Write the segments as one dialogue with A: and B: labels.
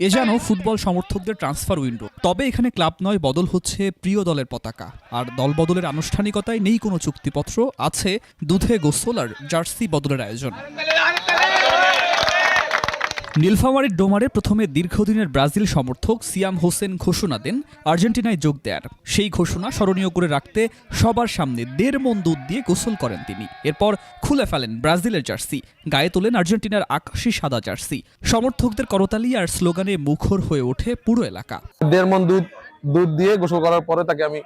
A: এ যেন ফুটবল সমর্থকদের transfer window. তবে এখানে ক্লাব নয়, বদল হচ্ছে প্রিয় দলের পতাকা। আর দল বদলের আনুষ্ঠানিকতায় নেই কোনো চুক্তিপত্র, আছে দুধে গোসল আর জার্সি বদলের আয়োজন। নীলফামারীর ডোমারে প্রথমে দীর্ঘদিনের ব্রাজিল সমর্থক সিয়াম হোসেন ঘোষণা দেন আর্জেন্টিনায় যোগ দেয়ার। সেই ঘোষণা স্মরণীয় করে রাখতে সবার সামনে 1.5 মণ দুধ দিয়ে গোসল করেন তিনি। এরপর খুলে ফেলেন ব্রাজিলের জার্সি, গায়ে তোলেন আর্জেন্টিনার আকাশি সাদা জার্সি। সমর্থকদের করতালি আর স্লোগানে মুখর হয়ে ওঠে পুরো এলাকা।
B: 1.5 মণ দুধ দিয়ে গোসল করার পরে তাকে আমি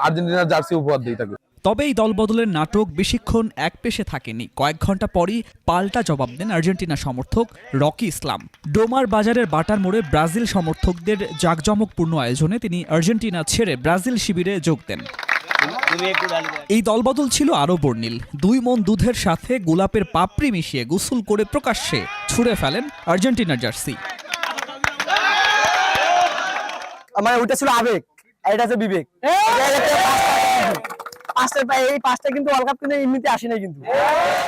B: আর্জেন্টিনার জার্সি উপহার দিই তাকে।
A: তবে এই দলবদলের নাটক বেশিক্ষণ একপেশে থাকেনি। কয়েক ঘন্টা পরই পাল্টা জবাব দেন আর্জেন্টিনা সমর্থক রকি ইসলাম। ডোমার বাজারের বাটার মোড়ে ব্রাজিল সমর্থকদের জাঁকজমকপূর্ণ আয়োজনে তিনি আর্জেন্টিনা ছেড়ে ব্রাজিল শিবিরে যোগ দেন। এই দলবদল ছিল আরও বর্ণিল। 2 মণ দুধের সাথে গোলাপের পাপড়ি মিশিয়ে গোসল করে প্রকাশ্যে ছুঁড়ে ফেলেন আর্জেন্টিনার জার্সি।
C: আমার ওইটা ছিল আবেগ, এটা হচ্ছে বিবেক। এই পাঁচটা কিন্তু ওয়ার্ল্ড কাপ কিন্তু এমনিতে আসে নাই। কিন্তু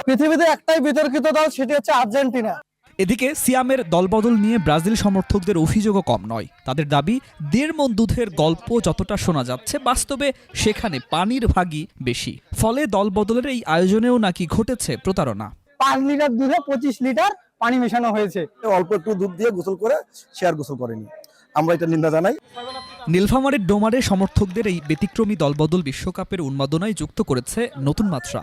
C: পৃথিবীতে একটাই বিতর্কিত দল, সেটি হচ্ছে আর্জেন্টিনা।
A: এদিকে সিয়ামের দলবদল নিয়ে ব্রাজিল সমর্থকদের অভিযোগও কম নয়। তাদের দাবি 1.5 মণ দুধের গল্প যতটা শোনা যাচ্ছে, বাস্তবে সেখানে পানির ভাগই বেশি। ফলে দলবদলের এই আয়োজনেও নাকি ঘটেছে প্রতারণা।
C: 5 লিটার দুধে 25 লিটার পানি মেশানো হয়েছে।
D: অল্প একটু দুধ দিয়ে গোসল করে সে আর গোসল করেনি, আমরা এটা নিন্দা জানাই।
A: নীলফামারীর ডোমারে সমর্থকদের এই ব্যতিক্রমী দলবদল বিশ্বকাপের উন্মাদনায় যুক্ত করেছে নতুন মাত্রা।